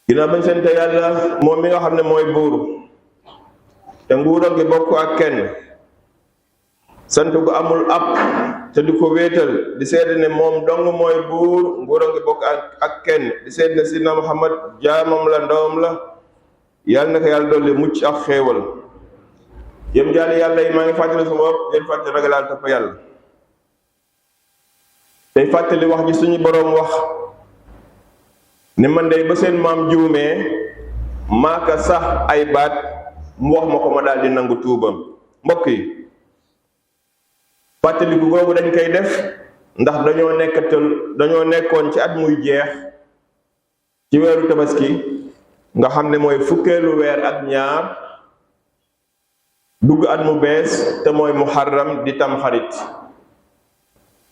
ginnaaw bañ sante yàlla moom mi nga xam ne mooy buur te nguuram gi bokk ak kenn sant gu amul ab te di ko wéetal di seede ne moom dong mooy buur nguuram gi bokk ak kenn di seede ne sidna Muhammad jaamam la ndawam la yàlla na ko yàlla dolli mucc ak xéewal yëm jaali yàlla yi maa ngi fàttali sama bopp den fàttali ragalaal topp yàlla tey fàttali wax ji suñu boroom wax ne man dey ba seen maam juumee maaka sax ay baat mu wax ma ko ma daal di nangu tuubam mbokk yi fàttaliku googu dañ koy def ndax dañoo nekkoon ci at muy jeex ci weeru tabaski nga xam ne mooy fukkeelu weer ak ñaar dugg at mu bees te mooy muharram di tamxarit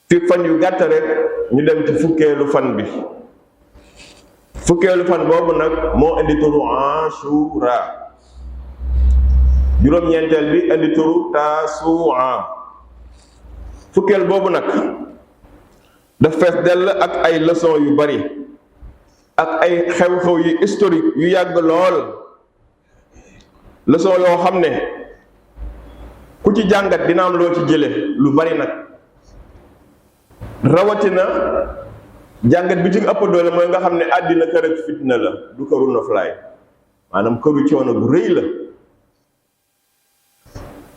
fi fan yu gàtt rek ñu dem ci fukkeelu fan bi fukkeelu fan boobu nag moo indi turu Ashura juróom-ñeenteel bi indi turu Tasu'a fukkeel boobu nag daf fees dell ak ay leçon yu bari ak ay xew-xew yu historique yu yàgg lool leçon yoo xam ne ku ci jàngat dina am loo ci jële lu bari nag rawatina jàngat bi ci ëpp doole mooy nga xam ne àddina kër ak fitna la du këru noflaay maanaam këru coono bu rëy la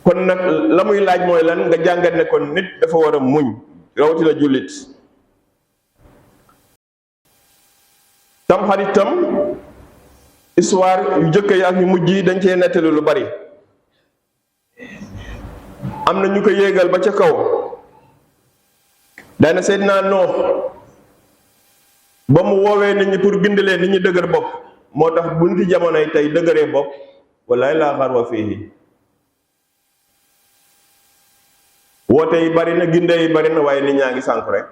kon nag la muy laaj mooy lan nga jàngat ne kon nit dafa war a muñ rawatina jullit tamxarit tam histoire yu jëkk yi ak yu mujj yi dañ cee nettali lu bari am na ñu ko yéegal ba ca kaw daana Seydina Noox ba mu woowee nit ñi pour gindalee nit ñi dëgër bopp moo tax bu nit jamonoy tey dëgëree bopp wallaay laa xarwa fiihi woote yi bari na ginde yi bari na waaye nit ñaa ngi sànk rek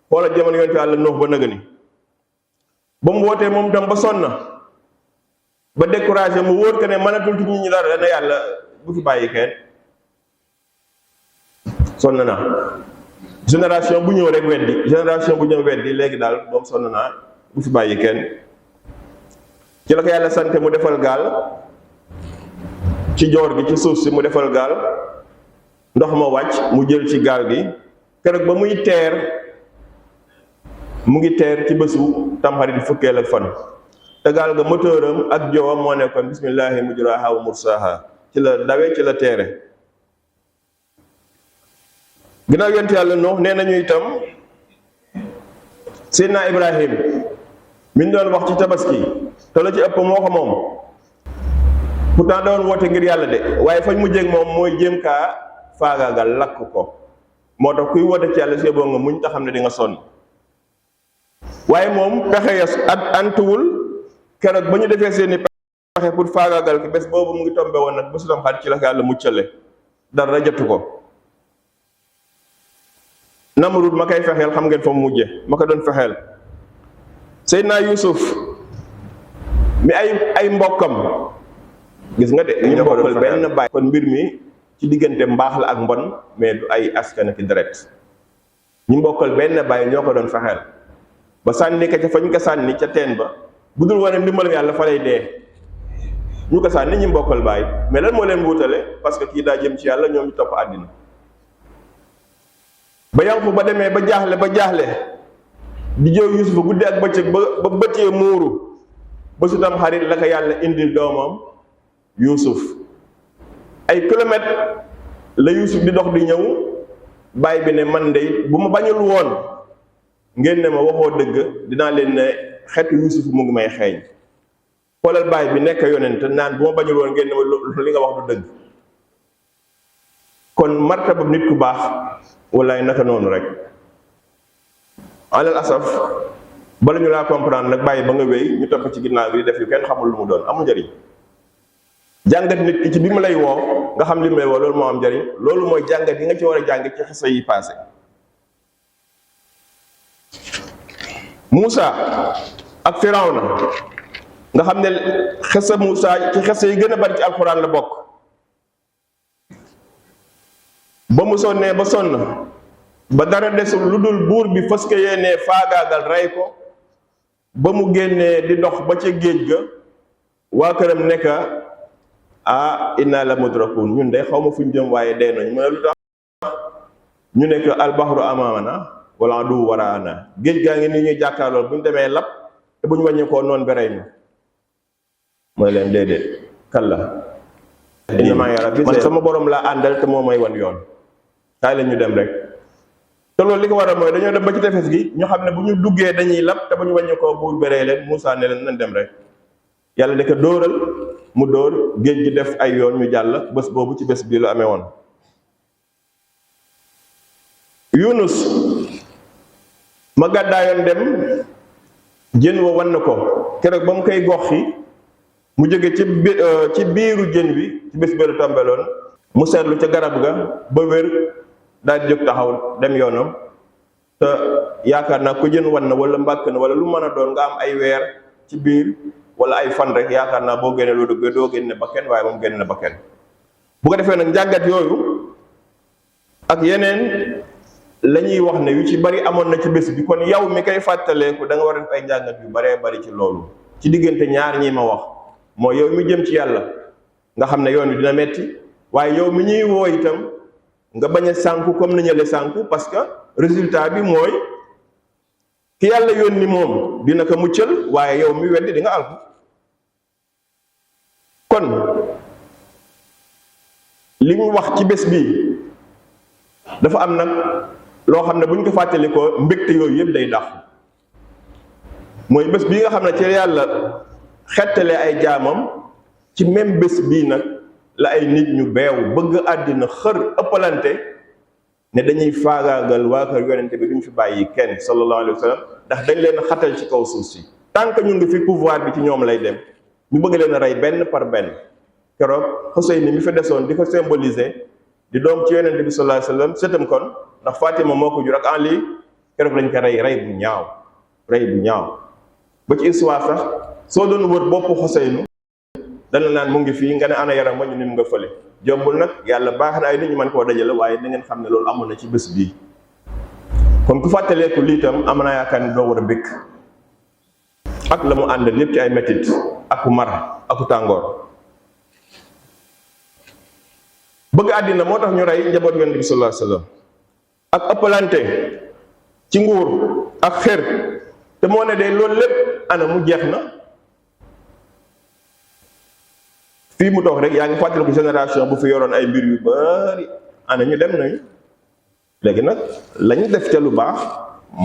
xoola jamono yonte Yàlla Noox ba nëga ni ba mu wootee moom tam ba sonn ba découragé mu wóor que ne mënatul ci nit ñi dara dana yàlla bu fi bàyyi kenn sonn naa génération bu ñëw rek weddi génération bu ñëw weddi léegi daal moom sonn naa bu fi bàyyi kenn ci la ko yàlla sante mu defal gaal ci joor gi ci suuf si mu defal gaal ndox ma wàcc mu jël ci gaal gi keroog ba muy teer mu ngi teer ci bésu tamxarit fukkeel ak fan te gaal ga moteuram ak jowam moo nekkoon bismillahi mujraha wa mursaha ci la dawe ci la teere ginnaaw yonent Yàlla Nuux nee nañu itam Seydina Ibrahim mi ñu doon wax ci tabaski te la ci ëpp moo ko moom pourtant doon woote ngir yàlla de waaye fañ mu jég moom mooy jéem kaa faagaagal lakk ko moo tax kuy woote ci yàlla si boo nga muñ ta xam ne di nga sonn waaye moom pexe ya antuwul keroog ba ñu defee seeni pexe pour faagaagal ki bés boobu mu ngi tombe woon nag bésu tam xarit ci la ko yàlla muccale dara jotu ko Namrud ma koy fexeel xam ngeen fa mu mujje ma ko doon fexeel Seydina Yuusuf mi ay mbokkam gis nga de ñu bokkal benn baay kon mbir mi ci diggante mbaax la ak mbon mais du ay askan ak deret ñu mbokkal benn baay ñoo ko doon fexeel ba sànni ka ca fañ ko sànni ca teen ba bu dul wane ndimbalam yàlla fa lay dee ñu ko sànni ñi mbokkal baay mais lan moo leen wutale parce que kii daa jëm ci yàlla ñoom ñu topp àddina ba Yanqub ba demee ba jaaxle di jooy Yuusufa guddi ak bëccëg ba bëccee muuru ba su tam xarit la ko yàlla indil doomam Yuusuf ay kilomètres la Yuusuf di dox di ñëw baay bi ne man de bu ma bañul woon ngeen ne ma waxoo dëgg dinaa leen ne xeetu Yuusuf mu ngi may xeeñ xoolal baay bi nekk yonent naan bu ma bañul woon ngeen ne ma li nga wax du dëgg kon martaba nit ku baax wallaay naka noonu rek alal asaf bala ñu laa comprendre nag bàyyi ba nga wéy ñu topp ci ginnaaw bi def yu kenn xamul lu mu doon amul njëriñ jàngat nit ki ci bi mu lay woo nga xam li mu lay woo loolu moo am njëriñ loolu mooy jàngat yi nga ci war a jàng ci xisa yi passé Muusa ak Firawna nga xam ne xisa Muusa ci xisa yi gën a bari ci alxuraan la bokk ba mu sonnee ba sonn ba dara desul lu dul buur bi fas ko yéenee faagaagal rey ko ba mu génnee di dox ba ca géej ga waa këram nekk inna la mudrakun, ñun de xaw ma fu ñu jëm waaye dee nañ. mu ne lu tax ñu nekk albahru amaamana wala du waraana, géej gaa ngi ni ñuy jàkkaarlool bu ñu demee lap te bu ñu wàññi koo noonu berey ñu. mooy leen déedéet kalla innamaa ya rabbi, man sama borom laa àndal te moo may wan yoon, kaay leen ñu dem rek. te loolu li ko waral mooy dañoo dem ba ci tefes gi ñu xam ne bu ñu duggee dañuy lap te bu ñu wàññi koo buur berey leen. Moussa ne leen nañ dem rek. yàlla de ko dóoral mu dóor géej gi def ay yoon ñu jàll. bés boobu ci bés bii lu amee woon. Yunus ma gàddaayoon dem jën wa wan na ko keroog ba mu koy gox yi mu jóge ci biiru jën bi ci bés bële tombeloon mu seetlu ca garab ga ba wér daal di jóg taxaw dem yoonam. te yaakaar naa ko jën wan na wala mbàkk na wala lu mën a doon nga am ay weer ci biir wala ay fan rek yaakaar naa boo génne loolu doo génne bakken, waaye moom génne na bakken. bu ko defee nag njàngat yooyu ak yeneen la ñuy wax ne yu ci bari amoon na ci bés bi. kon yow mi koy fàttaleeku da nga war a def ay njàngat yu baree bari ci loolu. ci diggante ñaar ñi ma wax mooy yow mi jëm ci yàlla nga xam ne yoon wi dina metti, waaye yow mi ñuy woo itam nga bañ a sànku comme ni ñële sànku, parce que résultat bi mooy ki yàlla yónni moom dina ko muccal, waaye yow mi weddi di nga alku. kon li ñu wax ci bés bi dafa am nag loo xam ne bu ñu ko fàttalikoo mbégte yooyu yëpp day dàq. mooy bés bii nga xam ne ci yàlla xettale ay jaamam, ci même bés bii nag la ay nit ñu beew bëgg àddina xër ëppalante ne dañuy faagaagal waa kër yonente bi duñ fi bàyyi kenn sallallahu alayhi wa sallam, ndax dañ leen xatal ci kaw suuf si. tant que ñu ngi fi pouvoir bi ci ñoom lay dem, ñu bëgg leen a rey benn par benn. keroog Xuseyn mi fa desoon di ko symboliser di doom ci yonente bi sallallahu alayhi wa sallam, sëtam kon ndax Fatima moo ko jur ak Ali, keroog lañ ko rey bu ñaaw, rey bu ñaaw. ba ci histoire sax soo doon wër boppu Xuseynu dana naan mu ngi fii nga ne ana yaram ma ñu nim nga fële. jombul nag yàlla baax na ay nit ñu mën koo dajale, waaye da ngeen xam ne loolu amoon na ci bés bii. kon ku fàttaleeku lii tam am naa yaakaar ni doo war a békk ak la mu àndal lépp ci ay mettit aku mar aku tàngoor. bëgg àddina moo tax ñu rey njaboot yonent bi sallallahu alayhi wasallam, ak ëppalante ci nguur ak xër. te moo ne de loolu lépp ana mu jeex na. fii mu toog rek yaa ngi fàttaliku génération bu fi yoroon ay mbir yu bari, ana ñu dem nañu. léegi nag lañu def ca lu baax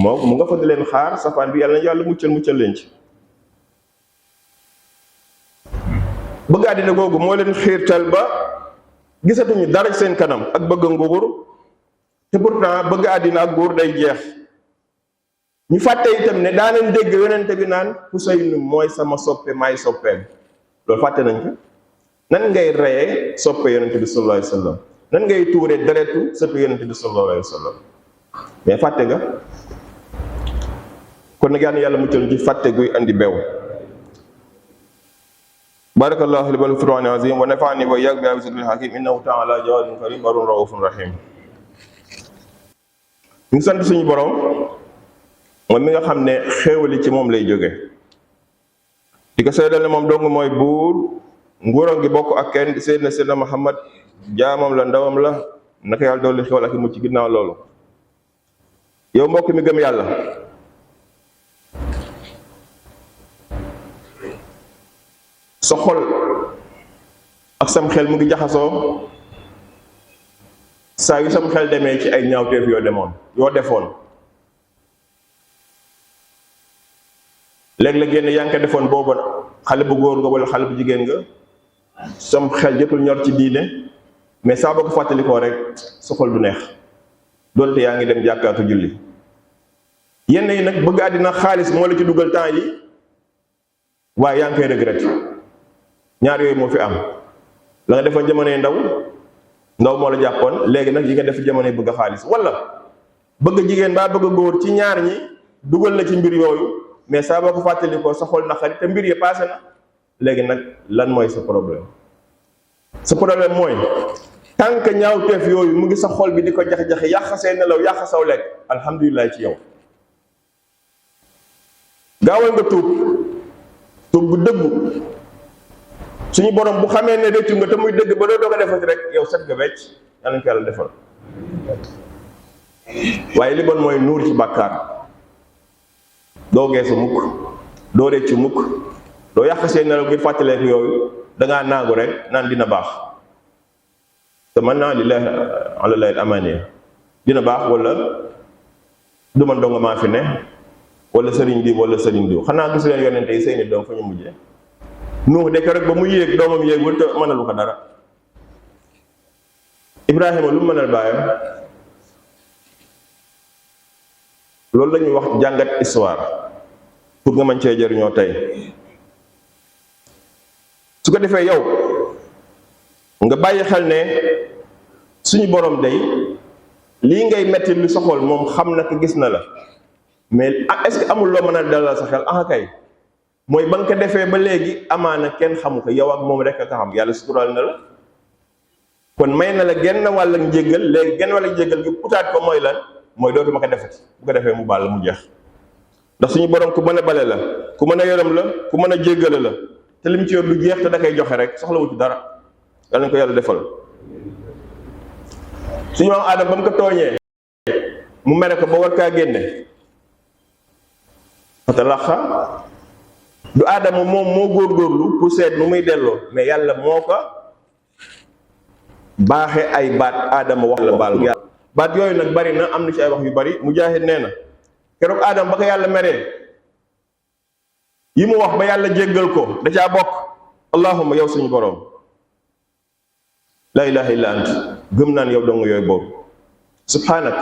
moo mu nga fa di leen xaar, safaan bi yàlla na yàlla muccal leen ci. bëgg àddina googu moo leen xiirtal ba gisatuñu dara ci seen kanam ak bëgg nguur, te pourtant bëgg àddina ak nguur day jeex. ñu fàtte itam ne daa leen dégg yonente bi naan Xuseynu mooy sama soppe maay soppeem. loolu fàtte nañ ko. nan ngay reyee soppe yonente bi sallallahu alayhi wa sallam, nan ngay tuuree deretu sëtu yonente bi sallallahu alayhi wa sallam, mais fàtte nga. kon nag yàlla muccal ci fàtte guy andi beew. barakallahu li wal qur'an azim wa nafa'ani wa iyyakum bi ayatil hakim innahu ta'ala jawadun karim barun raufun rahim. ñu sant suñu borom moom mi nga xam ne xéewali ci moom lay jóge, di ko seedal ne moom dong mooy buur, nguuram gi bokk ak kenn, di seedna seydna Muhammad jaamam la ndawam la, naka yàlla dolli xéewal ak mucc ginnaaw loolu. yow mbokk mi gëm yàlla, sa xol ak sam xel mu ngi jaxasoo saa yu sam xel demee ci ay ñaawteef yoo defoon. léeg-léeg génn yaa ngi ko defoon booba xale bu góor nga wala xale bu jigéen nga, sam xel jotul ñor ci diine, mais saa boo ko fàttalikoo rek sa xol du neex doonte yaa ngi dem jàkkaatu julli. yenn yi nag bëgg àddina xaalis moo la ci dugal temps yi, waaye yaa ngi koy regret. ñaar yooyu moo fi am. la nga defoon jamonoy ndaw moo la jàppoon, léegi nag yi nga def jamonoy bëgg xaalis, wala bëgg jigéen baa bëgg góor, ci ñaar ñi dugal la ci mbir yooyu, mais saa boo ko fàttalikoo sa xol naqari te mbir yi passé na. léegi nag lan mooy sa problème? sa problème mooy tant que ñaawteef yooyu mu ngi sa xol bi di ko jax-jaxe, yàq say nelaw, yàq saw lekk, alhamdulilah ci yow. gaawal nga tuub bu dëggu. suñu borom bu xamee ne rëccu nga te muy dëgg ba doo doog a defati rek yow set nga wecc. yàlla na ko yàlla defal. waaye li bon mooy nuur ci bàkkaar. doo geesu mukk, doo rëccu mukk, doo yàq seen nelaw ngir fàttaleek yooyu. dangaa naagu rek naan dina baax. te man naa lillahi alallahi al-amaniya. dina baax wala du man donga maa fi ne wala sëriñ diw wala sëriñ diw. xanaa gis leen yonente yi seeni doom fa ñu mujjee. Nuux de rek ba mu yéeg doomam yéegul te mënalu ko dara. Ibrahima lu mu mënal baayam. loolu la ñuy wax jàngat histoire pour nga mën cee jëriñoo tey. su ko defee yow nga bàyyi xel ne suñu borom day lii ngay metti lu soxol moom xam na ko gis na la. mais est-ce que amul loo mën a dalal sa xel kay mooy ba nga ko defee ba léegi amaana kenn xamu ko yow ak moom rek a ko xam. yàlla suturaal na la kon may na la genn wàll njéggal. léegi genn wàll njéggal gi utaat ko mooy lan mooy dootuma ko defati. bu ko defee mu baal la mu jeex. ndax suñu borom ku mën a bale la, ku mën a yërëm la, ku mën a jéggale la. te lim ci yor du jeex te da koy joxe rek soxlawu ci dara. yàlla na ko yàlla defal. suñu maam Aadama ba mu ko tooñee mu mere ko ba war kaa génne. fatalaxa du Aadama moom moo góorgóorlu pour seet nu muy delloo mais yàlla moo ko baaxe ay baat. Aadama wax la baal baat yooyu nag bari na am na ci ay wax yu bari. Mujaahid nee na keroog Aadama ba ko yàlla meree yi mu wax ba yàlla jéggal ko da caa bokk allahumma yow suñu borom laa ilaha illa ant gëm naan yow dong yooyu boobu subhanak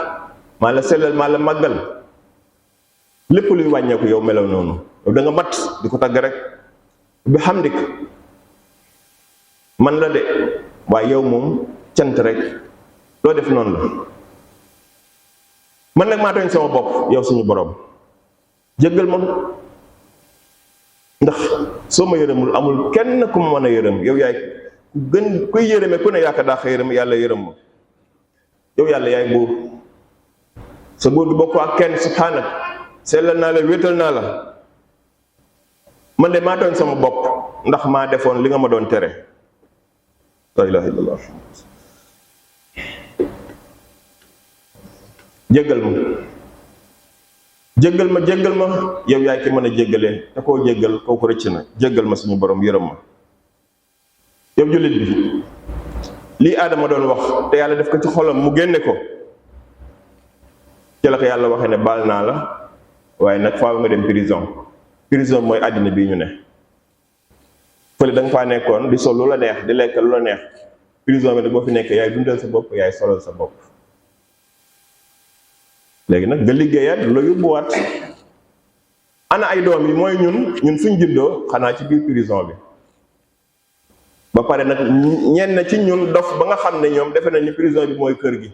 maa la sellal maa la màggal lépp luy wàññeeku yow melaw noonu yow da nga mat di ko tagg rek bi hamdik man la de waaye yow moom cant rek loo def noonu la. man nag maa tooñ sama bopp yow suñu borom jéggal ma ndax soo ma yërëmul amul kenn ku ma mën a yërëm. yow yaay ku gën kuy yërëme ku ne yaaka daax yërëm yàlla yërëm ma. yow yàlla yaay buur sa buur gi bokk ak kenn subhanak sellal naa la wéetal naa la. man de maa tooñ sama bopp ndax maa defoon li nga ma doon tere. la ilaha illallah. jéggal ma jéggal ma yow yaay ki mën a jéggalee te koo jéggal kooku rëcc na. jéggal ma suñu borom yërëm ma. yow jullit bi lii Aadama doon wax te yàlla def ko ci xolam mu génne ko ci la ko yàlla waxee ne baal naa la waaye nag faaw nga dem prison mooy àddina bii ñu ne. fële da nga faa nekkoon di sol lu la neex di lekk lu la neex. prison bi nag boo fi nekkee yaay dundal sa bopp yaay solal sa bopp. léegi nag nga liggéeyaat la yóbbuwaat. ana ay doom yi mooy ñun fuñ juddoo xanaa ci biir prison bi. ba pare nag ñenn ci ñun dof ba nga xam ne ñoom defe nañ ni prison bi mooy kër gi.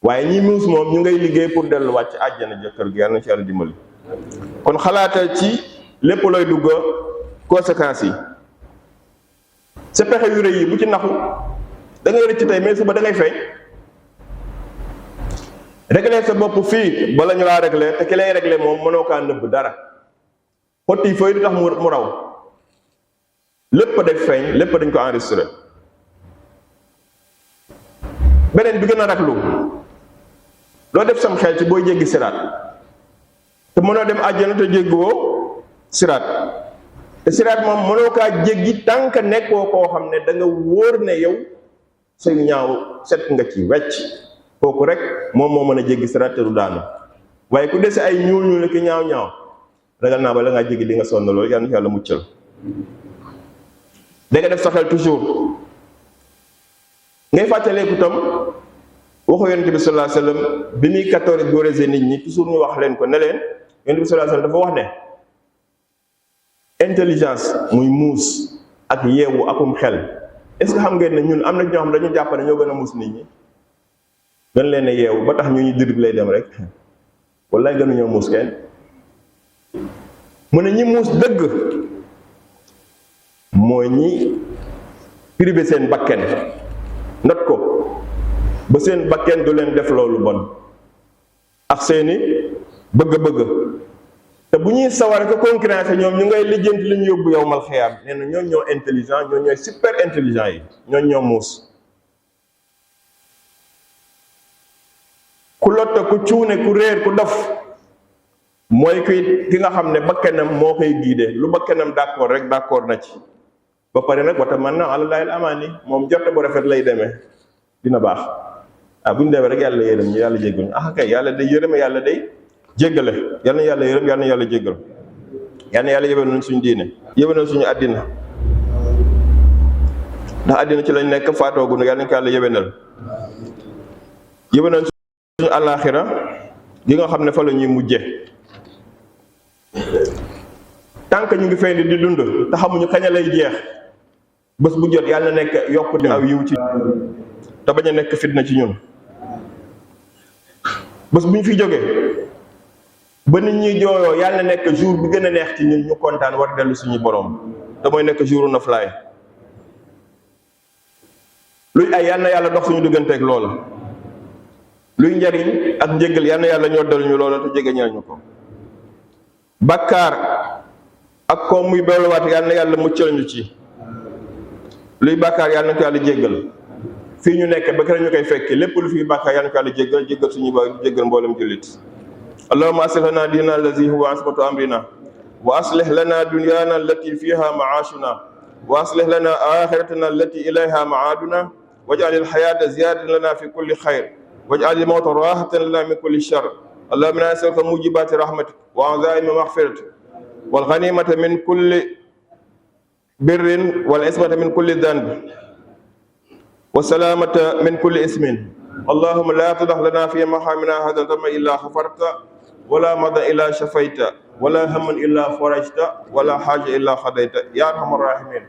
waaye ñi muus moom ñu ngay liggéey pour delluwaat ci àjjana ja kër gi. yàlla na ci yàlla dimbali. kon xalaatal ci lépp looy dugg conséquences yi. sa pexe yu rëy yi bu ci naxu da ngay rëcc tey mais suba da ngay feeñ. régler sa bopp fii bala ñu laa régler te ki lay régler moom mënoo kaa nëbb dara. xotti fooy du tax mu raw. lépp def feeñ lépp dañ ko enregistré. beneen bi gën a raglu loo def sam xel ci booy jéggi siraat te mënoo dem àjjana te jéggiwoo siraat. te siraat moom mënoo kaa jéggi tànk nekkoo koo xam ne da nga wóor ne yow say ñaaw set nga ci wecc. kooku rek moom moo mën a jéggi siraat te du daanu. waaye ku dese ay ñuul ki ñaaw ragal naa ba la ngaa jéggi di nga sonn loolu yàlla na yàlla muccal. da nga def sa xel toujours ngay fàttaleeku tam waxu yonent bi sallallahu alayhi wasallam bi muy catégoriser nit ñi toujours ñu wax leen ko ne leen yonent bi sallallahu alayhi wasallam dafa wax ne intelligence muy muus ak yeewu akum xel. est-ce que xam ngeen ne ñun am na ñoo xam dañu jàpp ne ñoo gën a muus nit ñi gën leen a yeewu ba tax ñu dirib lay dem rek wallaay gënuñoo muus kenn. mu ne ñi muus dëgg mooy ñi privé seen bakken not ko ba seen bakken du leen def loolu bon ak seeni bëgg-bëgg te bu ñuy sawar ko concurrence ñoom ñu ngay lijjanti li ñu yóbbu yowmal xiyaam. nee na ñooñ ñoo intelligent, ñoo ñooy super intelligent yi, ñooñ ñoo muus. ku lotta, ku cuune, ku réer, ku dof mooy ki nga xam ne bakkanam moo koy giide. lu bakkanam d'accord rek d'accord na ci. ba pare nag wata man na àlallahil amaani, moom jotte bu rafet lay demee, dina baax. bu ñu demee rek yàlla yërëm ñu, yàlla jéggal ñu. Kay yàlla day yërëme, yàlla day jéggale. yal na yàlla yërëm, yal na yàlla jéggal. yal na yàlla yéwénal suñu diine, yéwénal suñu àddina, ndax àddina ci lañ nekk, faatoogu nag. yal nañ ko yàlla yéwénal. yéwénal suñu àllaaxira gi nga xam ne fa la ñuy mujje. tànk ñu ngi fay di dund te xamuñu kañ lay jeex, bés bu jot yàlla na nekk yokkute aw yiw ci, te bañ a nekk fitna ci ñun. bés bu ñu fi jógee ba nit ñi jooyoo, yàlla na nekk jour bi gën a neex ci ñun, ñu kontaan war dellu suñu borom, te mooy nekk jouru noflaay. luy ay yàlla na yàlla dox suñu digganteeg loola. luy njariñ ak njëggal yàlla na yàlla ñoo dal ñu loola te jege ñal ñu ko. bàkkaar ak ko muy beewluwaat yàlla na yàlla muccal ñu ci. luy bàkkaar yàlla na ko yàlla jéggal fii ñu nekk ba kër ñu koy fekk. lépp lu fi bàkkaar yàlla na ko yàlla jéggal, jéggal suñu ba jéggal mboolem jullit. allahumma aslih lana diinana allazi huwa ismatu amrina, wa aslih lana dunyana allati fiha maashuna, wa aslih lana axiratana allati ilayha maaduna, waj'al alxayata ziyadatan lana fi kulli xayr, waj'al almawta rahatan lana min kulli shar. allahumma inna nas'aluka mujibati rahmatik wa azaima maghfiratik wal ghanimata min kulli birrin wal ismata min kulli dhanbi wa salamata min kulli ismin. allahumma la tudah lana fi mahamina hadha dhanba illa ghafarta wala madan illa shafayta wala hamman illa farajta wala haja illa qadayta ya arhamar rahimin.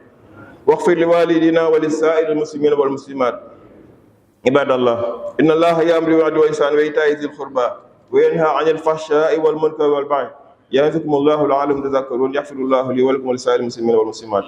waghfir li walidina wa lisa'iril muslimina wal muslimat. ibadallah, inna allaha ya'muru bil 'adli wal ihsani wa ita'i dhil qurba wa yanha 'anil fahsha'i wal munkari wal baghi. يعظكم الله لعلكم تذكرون. يغفر الله لي ولكم ولسائر المسلمين والمسلمات.